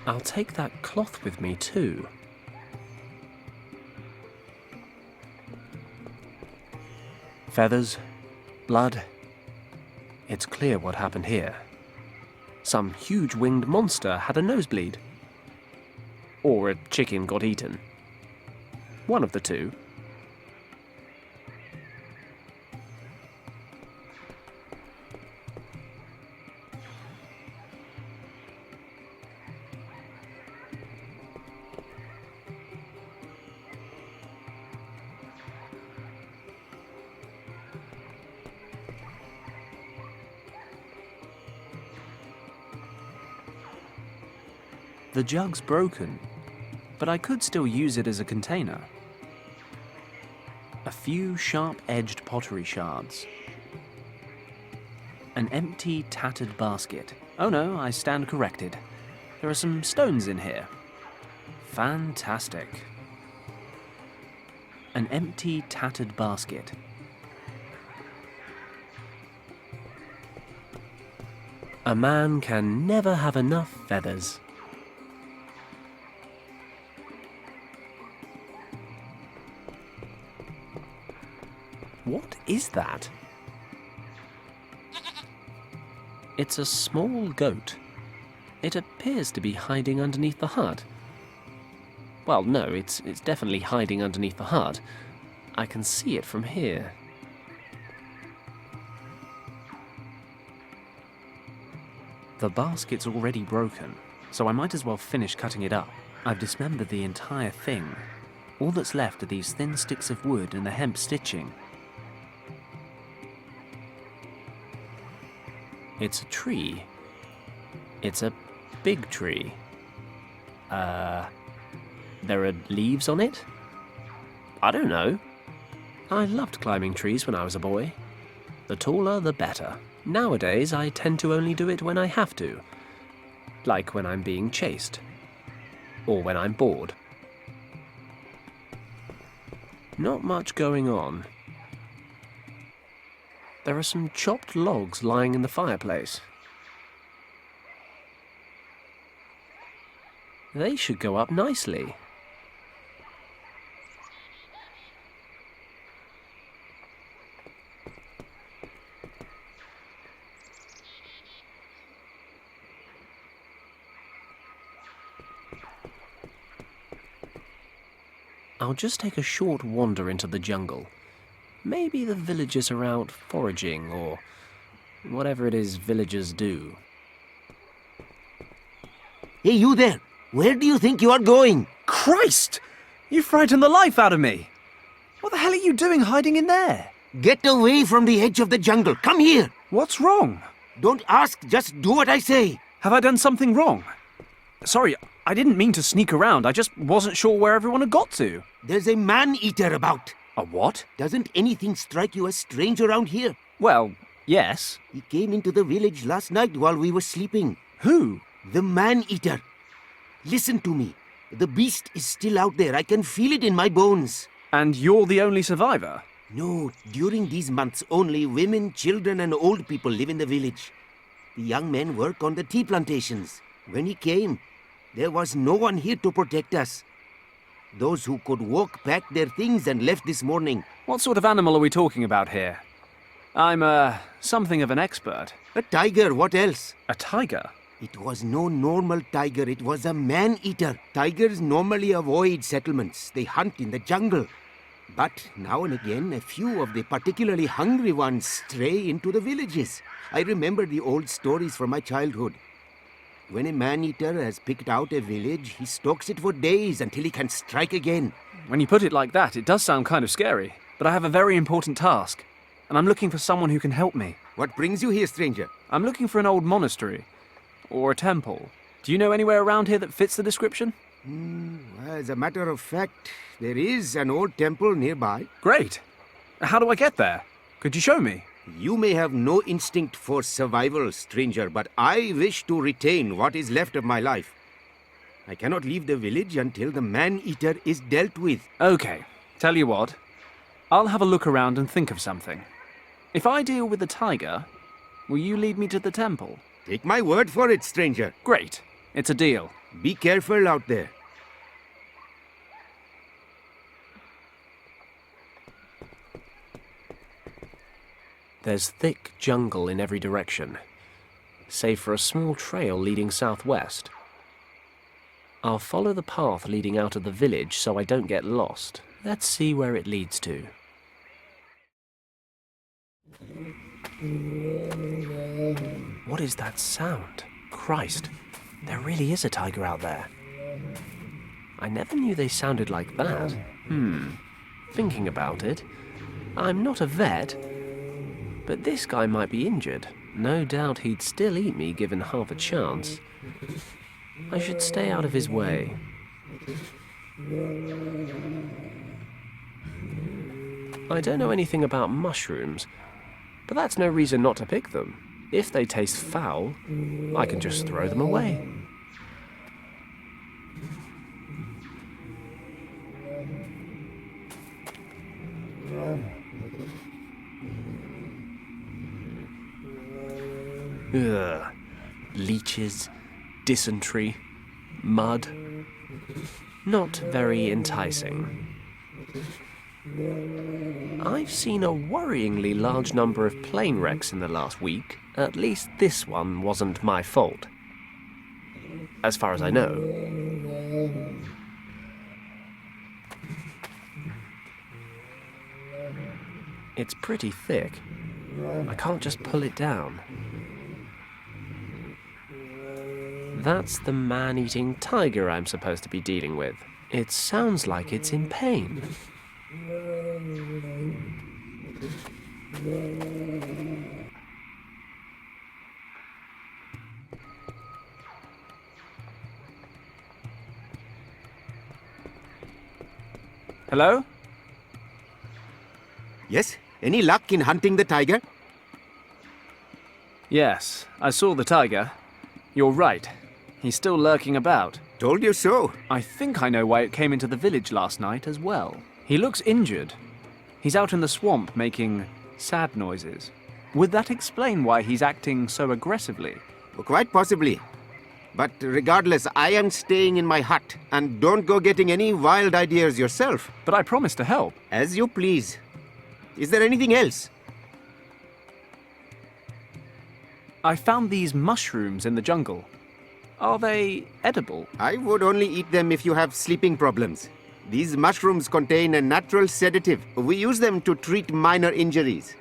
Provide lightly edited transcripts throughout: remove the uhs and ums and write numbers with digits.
I'll take that cloth with me too. Feathers, blood. It's clear what happened here. Some huge winged monster had a nosebleed. Or a chicken got eaten. One of the two. The jug's broken, but I could still use it as a container. A few sharp-edged pottery shards. An empty, tattered basket. Oh no, I stand corrected. There are some stones in here. Fantastic. An empty, tattered basket. A man can never have enough feathers. What is that? It's a small goat. It appears to be hiding underneath the hut. Well, no, it's definitely hiding underneath the hut. I can see it from here. The basket's already broken, so I might as well finish cutting it up. I've dismembered the entire thing. All that's left are these thin sticks of wood and the hemp stitching. It's a tree. It's a big tree. There are leaves on it? I don't know. I loved climbing trees when I was a boy. The taller, the better. Nowadays, I tend to only do it when I have to. Like when I'm being chased. Or when I'm bored. Not much going on. There are some chopped logs lying in the fireplace. They should go up nicely. I'll just take a short wander into the jungle. Maybe the villagers are out foraging, or whatever it is villagers do. Hey, you there! Where do you think you are going? Christ! You frightened the life out of me! What the hell are you doing hiding in there? Get away from the edge of the jungle! Come here! What's wrong? Don't ask, just do what I say! Have I done something wrong? Sorry, I didn't mean to sneak around. I just wasn't sure where everyone had got to. There's a man-eater about. A what? Doesn't anything strike you as strange around here? Well, yes. He came into the village last night while we were sleeping. Who? The man-eater. Listen to me. The beast is still out there. I can feel it in my bones. And you're the only survivor? No, during these months, only women, children and old people live in the village. The young men work on the tea plantations. When he came, there was no one here to protect us. Those who could walk packed their things and left this morning. What sort of animal are we talking about here? I'm, something of an expert. A tiger, what else? A tiger? It was no normal tiger, it was a man-eater. Tigers normally avoid settlements. They hunt in the jungle. But now and again, a few of the particularly hungry ones stray into the villages. I remember the old stories from my childhood. When a man-eater has picked out a village, he stalks it for days until he can strike again. When you put it like that, it does sound kind of scary. But I have a very important task, and I'm looking for someone who can help me. What brings you here, stranger? I'm looking for an old monastery, or a temple. Do you know anywhere around here that fits the description? As a matter of fact, there is an old temple nearby. Great. How do I get there? Could you show me? You may have no instinct for survival, stranger, but I wish to retain what is left of my life. I cannot leave the village until the man-eater is dealt with. Okay, tell you what. I'll have a look around and think of something. If I deal with the tiger, will you lead me to the temple? Take my word for it, stranger. Great. It's a deal. Be careful out there. There's thick jungle in every direction, save for a small trail leading southwest. I'll follow the path leading out of the village so I don't get lost. Let's see where it leads to. What is that sound? Christ, there really is a tiger out there. I never knew they sounded like that. Thinking about it, I'm not a vet, but this guy might be injured. No doubt he'd still eat me given half a chance. I should stay out of his way. I don't know anything about mushrooms, but that's no reason not to pick them. If they taste foul, I can just throw them away. Ugh. Leeches, dysentery, mud. Not very enticing. I've seen a worryingly large number of plane wrecks in the last week. At least this one wasn't my fault. As far as I know. It's pretty thick. I can't just pull it down. That's the man-eating tiger I'm supposed to be dealing with. It sounds like it's in pain. Hello? Yes? Any luck in hunting the tiger? Yes, I saw the tiger. You're right. He's still lurking about. Told you so. I think I know why it came into the village last night as well. He looks injured. He's out in the swamp making sad noises. Would that explain why he's acting so aggressively? Well, quite possibly. But regardless, I am staying in my hut. And don't go getting any wild ideas yourself. But I promised to help. As you please. Is there anything else? I found these mushrooms in the jungle. Are they edible? I would only eat them if you have sleeping problems. These mushrooms contain a natural sedative. We use them to treat minor injuries.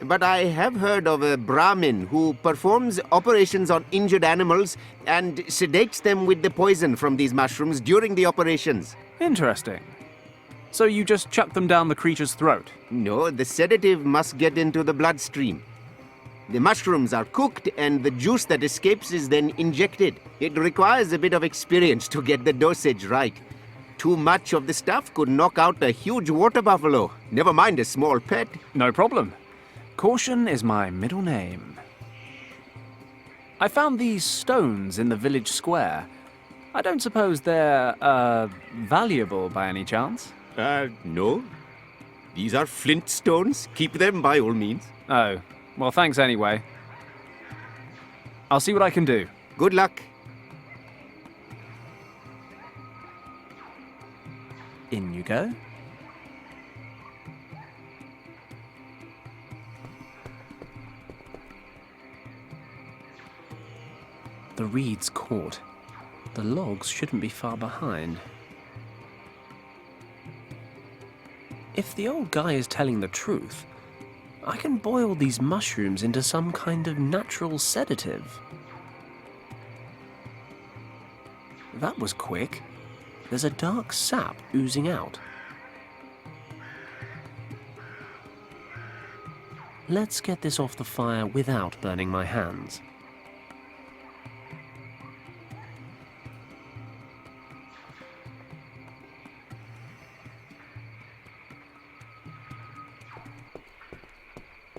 But I have heard of a Brahmin who performs operations on injured animals and sedates them with the poison from these mushrooms during the operations. Interesting. So you just chuck them down the creature's throat? No, the sedative must get into the bloodstream. The mushrooms are cooked and the juice that escapes is then injected. It requires a bit of experience to get the dosage right. Too much of the stuff could knock out a huge water buffalo, never mind a small pet. No problem. Caution is my middle name. I found these stones in the village square. I don't suppose they're, valuable by any chance? No. These are flint stones. Keep them by all means. Oh, well, thanks anyway. I'll see what I can do. Good luck. In you go. The reed's caught. The logs shouldn't be far behind. If the old guy is telling the truth, I can boil these mushrooms into some kind of natural sedative. That was quick. There's a dark sap oozing out. Let's get this off the fire without burning my hands.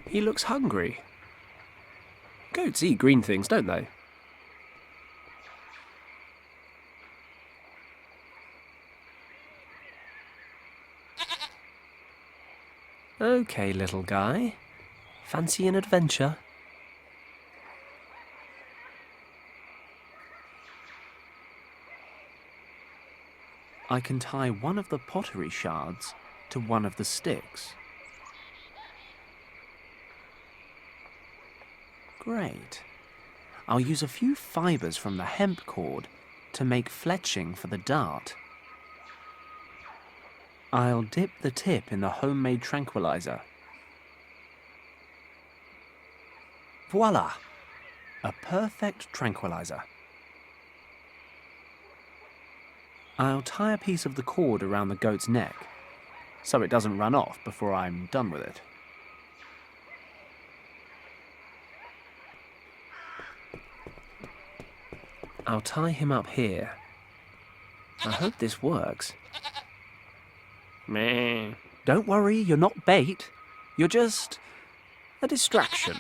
He looks hungry. Goats eat green things, don't they? Okay, little guy. Fancy an adventure? I can tie one of the pottery shards to one of the sticks. Great. I'll use a few fibers from the hemp cord to make fletching for the dart. I'll dip the tip in the homemade tranquilizer. Voila! A perfect tranquilizer. I'll tie a piece of the cord around the goat's neck, so it doesn't run off before I'm done with it. I'll tie him up here. I hope this works. Meh. Don't worry, you're not bait. You're just a distraction.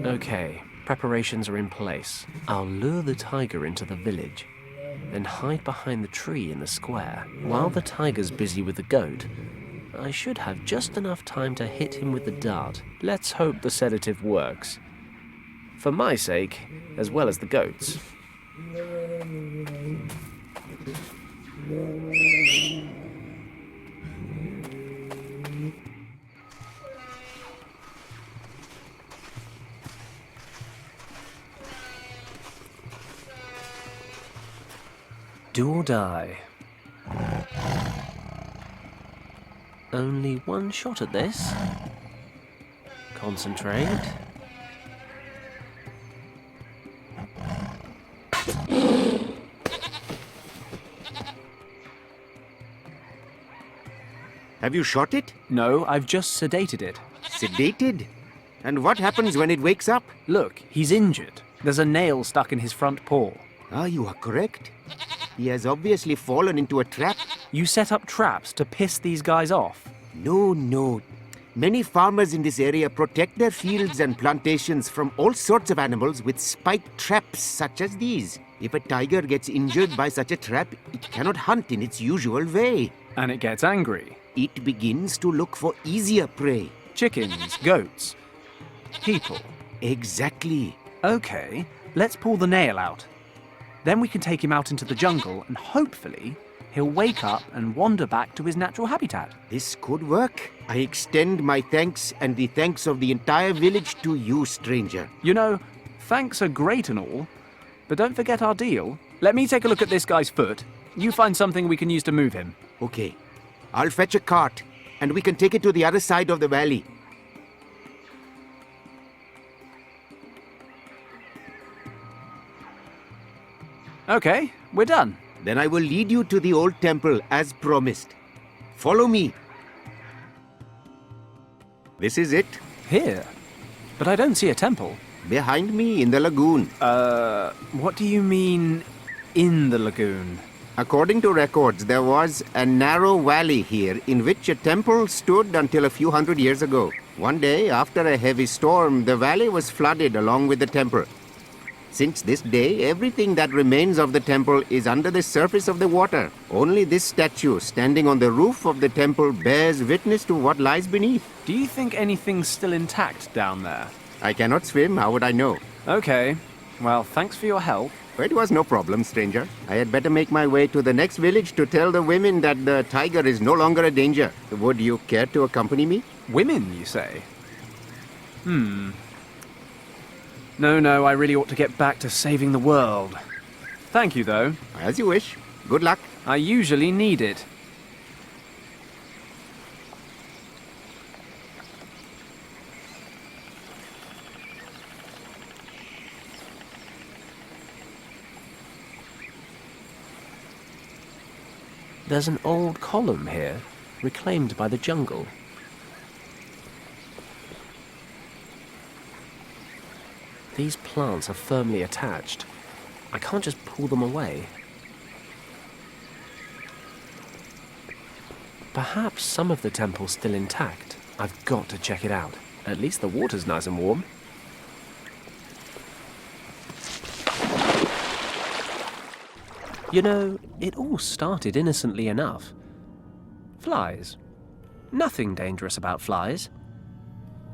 Okay, preparations are in place. I'll lure the tiger into the village, then hide behind the tree in the square. While the tiger's busy with the goat, I should have just enough time to hit him with the dart. Let's hope the sedative works. For my sake, as well as the goat's. Do or die. Only one shot at this. Concentrate. Have you shot it? No, I've just sedated it. Sedated? And what happens when it wakes up? Look, he's injured. There's a nail stuck in his front paw. Ah, you are correct. He has obviously fallen into a trap. You set up traps to piss these guys off. No. Many farmers in this area protect their fields and plantations from all sorts of animals with spiked traps such as these. If a tiger gets injured by such a trap, it cannot hunt in its usual way. And it gets angry. It begins to look for easier prey. Chickens, goats, people. Exactly. Okay, let's pull the nail out. Then we can take him out into the jungle and hopefully he'll wake up and wander back to his natural habitat. This could work. I extend my thanks and the thanks of the entire village to you, stranger. You know, thanks are great and all, but don't forget our deal. Let me take a look at this guy's foot. You find something we can use to move him. Okay. I'll fetch a cart and we can take it to the other side of the valley. Okay, we're done. Then I will lead you to the old temple as promised. Follow me. This is it. Here? But I don't see a temple. Behind me in the lagoon. What do you mean, in the lagoon? According to records, there was a narrow valley here in which a temple stood until a few hundred years ago. One day, after a heavy storm, the valley was flooded along with the temple. Since this day, everything that remains of the temple is under the surface of the water. Only this statue standing on the roof of the temple bears witness to what lies beneath. Do you think anything's still intact down there? I cannot swim, how would I know? Okay. Well, thanks for your help. It was no problem, stranger. I had better make my way to the next village to tell the women that the tiger is no longer a danger. Would you care to accompany me? Women, you say? No, I really ought to get back to saving the world. Thank you, though. As you wish. Good luck. I usually need it. There's an old column here, reclaimed by the jungle. These plants are firmly attached. I can't just pull them away. Perhaps some of the temple's still intact. I've got to check it out. At least the water's nice and warm. You know, it all started innocently enough. Flies. Nothing dangerous about flies.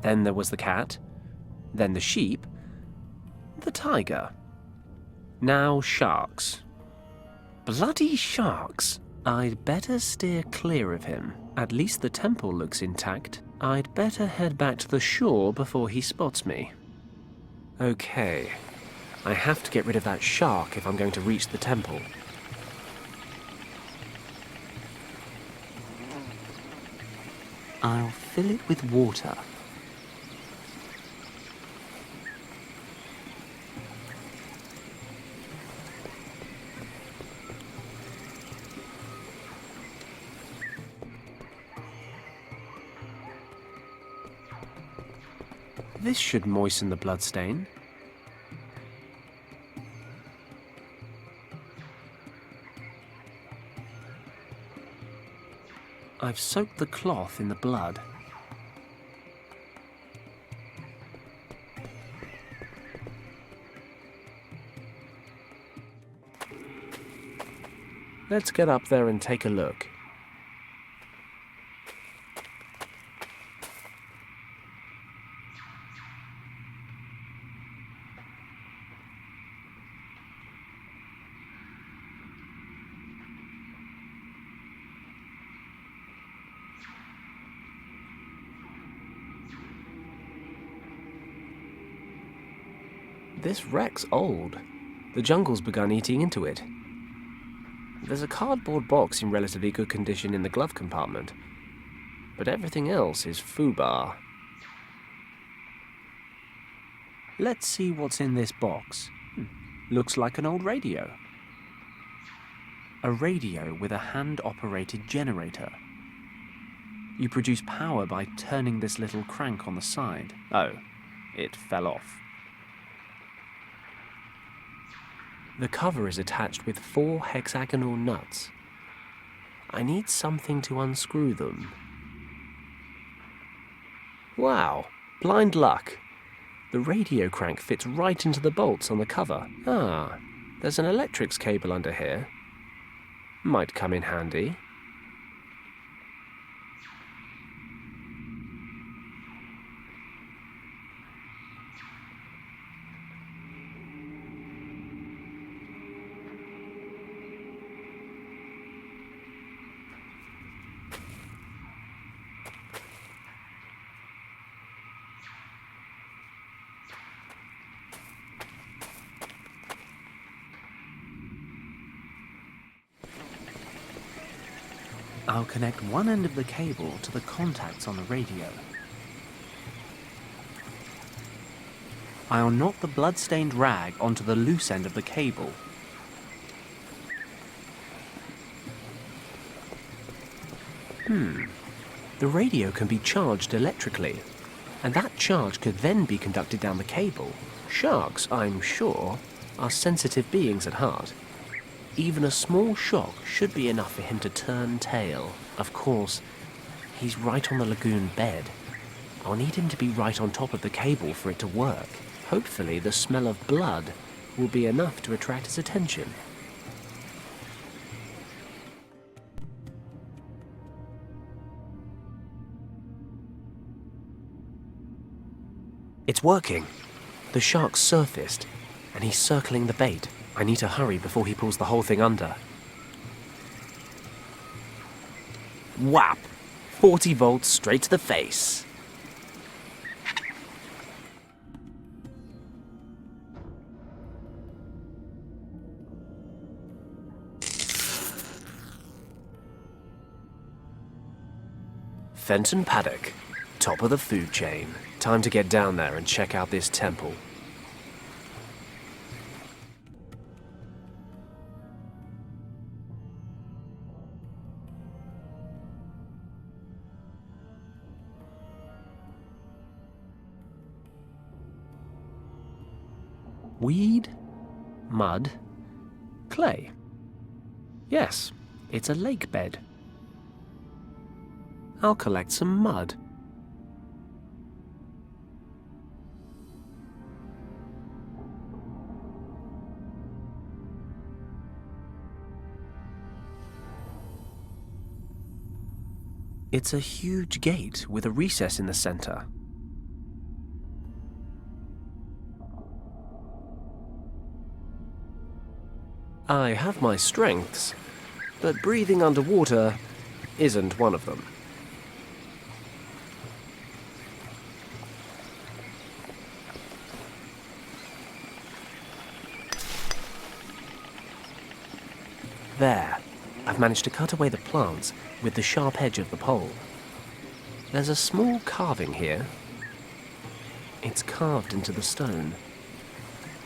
Then there was the cat. Then the sheep. The tiger. Now sharks. Bloody sharks! I'd better steer clear of him. At least the temple looks intact. I'd better head back to the shore before he spots me. Okay. I have to get rid of that shark if I'm going to reach the temple. I'll fill it with water. This should moisten the bloodstain. I've soaked the cloth in the blood. Let's get up there and take a look. This wreck's old. The jungle's begun eating into it. There's a cardboard box in relatively good condition in the glove compartment, but everything else is foobar. Let's see what's in this box. Looks like an old radio. A radio with a hand-operated generator. You produce power by turning this little crank on the side. Oh, it fell off. The cover is attached with 4 hexagonal nuts. I need something to unscrew them. Wow, blind luck. The radio crank fits right into the bolts on the cover. Ah, there's an electrics cable under here. Might come in handy. I'll connect one end of the cable to the contacts on the radio. I'll knot the blood-stained rag onto the loose end of the cable. The radio can be charged electrically, and that charge could then be conducted down the cable. Sharks, I'm sure, are sensitive beings at heart. Even a small shock should be enough for him to turn tail. Of course, he's right on the lagoon bed. I'll need him to be right on top of the cable for it to work. Hopefully the smell of blood will be enough to attract his attention. It's working. The shark's surfaced, and he's circling the bait. I need to hurry before he pulls the whole thing under. Whap! 40 volts straight to the face. Fenton Paddock, top of the food chain. Time to get down there and check out this temple. Weed, mud, clay. Yes, it's a lake bed. I'll collect some mud. It's a huge gate with a recess in the center. I have my strengths, but breathing underwater isn't one of them. There, I've managed to cut away the plants with the sharp edge of the pole. There's a small carving here. It's carved into the stone.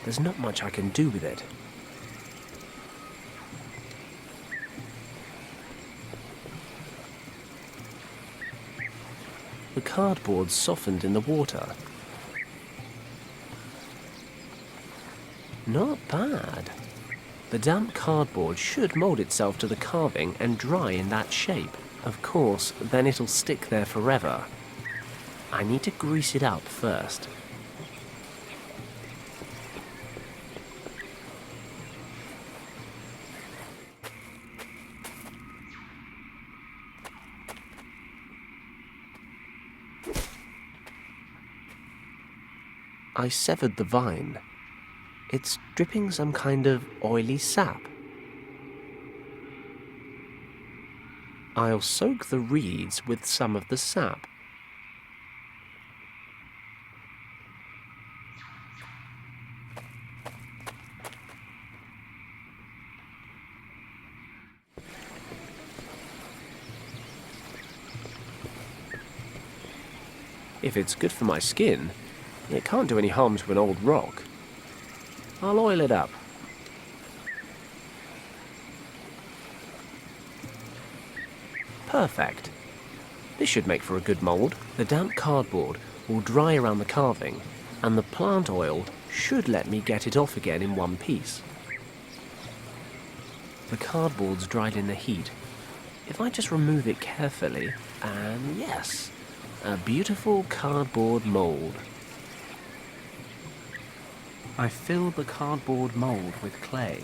There's not much I can do with it. The cardboard softened in the water. Not bad. The damp cardboard should mold itself to the carving and dry in that shape. Of course, then it'll stick there forever. I need to grease it up first. I severed the vine. It's dripping some kind of oily sap. I'll soak the reeds with some of the sap. If it's good for my skin, it can't do any harm to an old rock. I'll oil it up. Perfect. This should make for a good mould. The damp cardboard will dry around the carving, and the plant oil should let me get it off again in one piece. The cardboard's dried in the heat. If I just remove it carefully, and yes, a beautiful cardboard mould. I fill the cardboard mould with clay.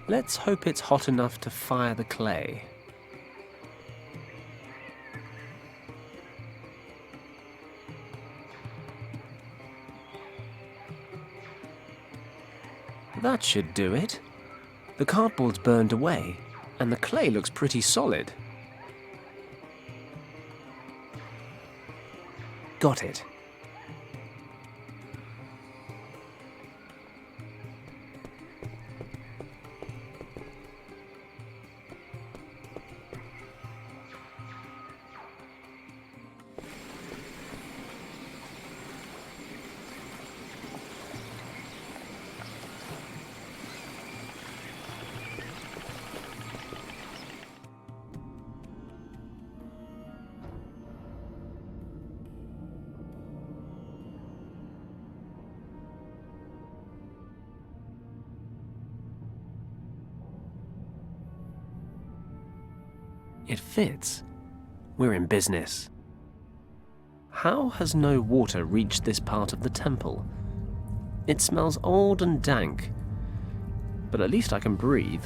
Let's hope it's hot enough to fire the clay. That should do it. The cardboard's burned away, and the clay looks pretty solid. Got it. It fits. We're in business. How has no water reached this part of the temple? It smells old and dank, but at least I can breathe.